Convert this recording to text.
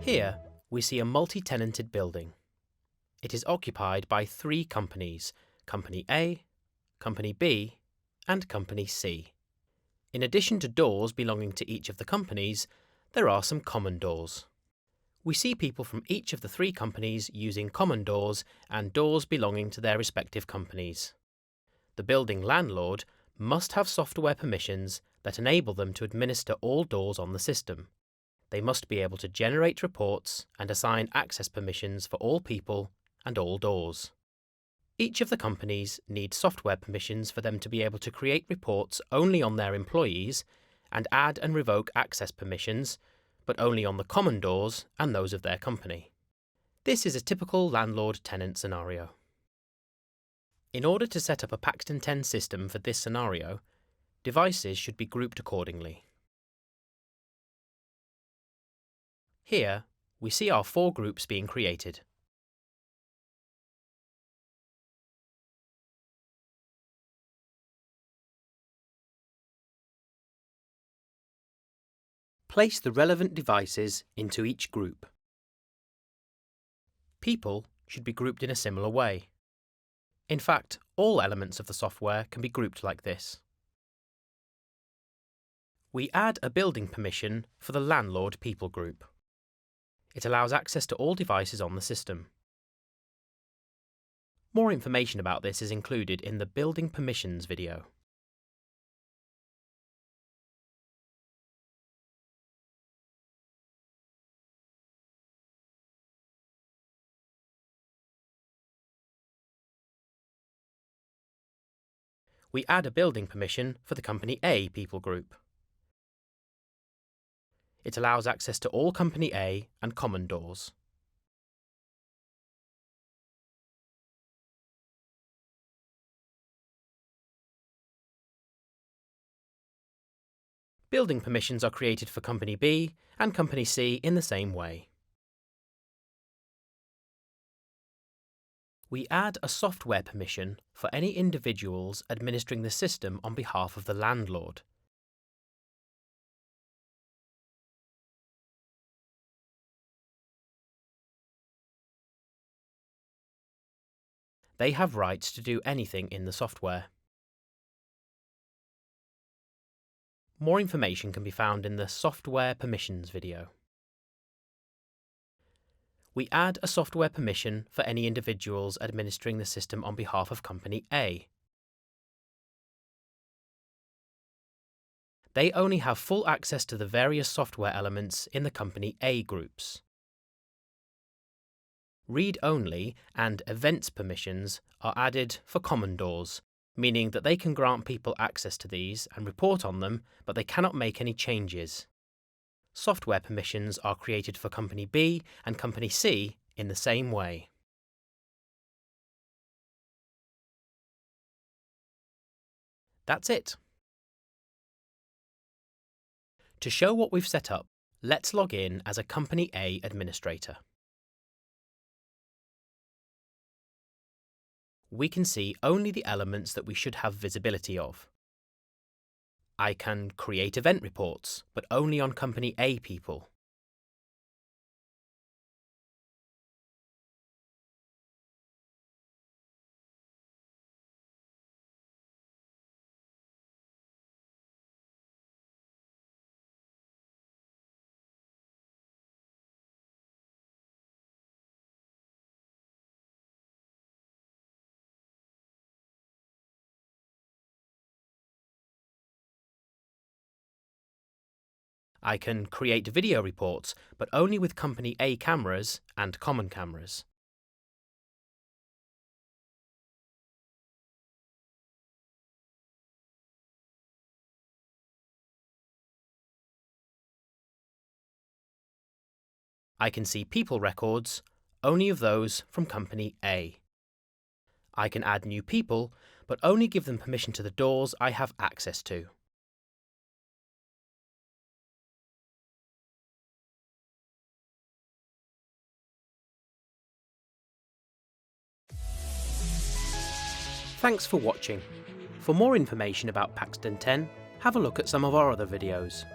Here, we see a multi-tenanted building. It is occupied by 3 companies: Company A, Company B, and Company C. In addition to doors belonging to each of the companies, there are some common doors. We see people from each of the 3 companies using common doors and doors belonging to their respective companies. The building landlord must have software permissions that enable them to administer all doors on the system. They must be able to generate reports and assign access permissions for all people and all doors. Each of the companies needs software permissions for them to be able to create reports only on their employees and add and revoke access permissions, but only on the common doors and those of their company. This is a typical landlord-tenant scenario. In order to set up a Paxton10 system for this scenario, devices should be grouped accordingly. Here, we see our 4 groups being created. Place the relevant devices into each group. People should be grouped in a similar way. In fact, all elements of the software can be grouped like this. We add a building permission for the landlord people group. It allows access to all devices on the system. More information about this is included in the Building Permissions video. We add a building permission for the Company A people group. It allows access to all Company A and common doors. Building permissions are created for Company B and Company C in the same way. We add a software permission for any individuals administering the system on behalf of the landlord. They have rights to do anything in the software. More information can be found in the Software Permissions video. We add a software permission for any individuals administering the system on behalf of Company A. They only have full access to the various software elements in the Company A groups. Read-only and events permissions are added for common doors, meaning that they can grant people access to these and report on them, but they cannot make any changes. Software permissions are created for Company B and Company C in the same way. That's it. To show what we've set up, let's log in as a Company A administrator. We can see only the elements that we should have visibility of. I can create event reports, but only on Company A people. I can create video reports, but only with Company A cameras and common cameras. I can see people records, only of those from Company A. I can add new people, but only give them permission to the doors I have access to. Thanks for watching. For more information about Paxton10, have a look at some of our other videos.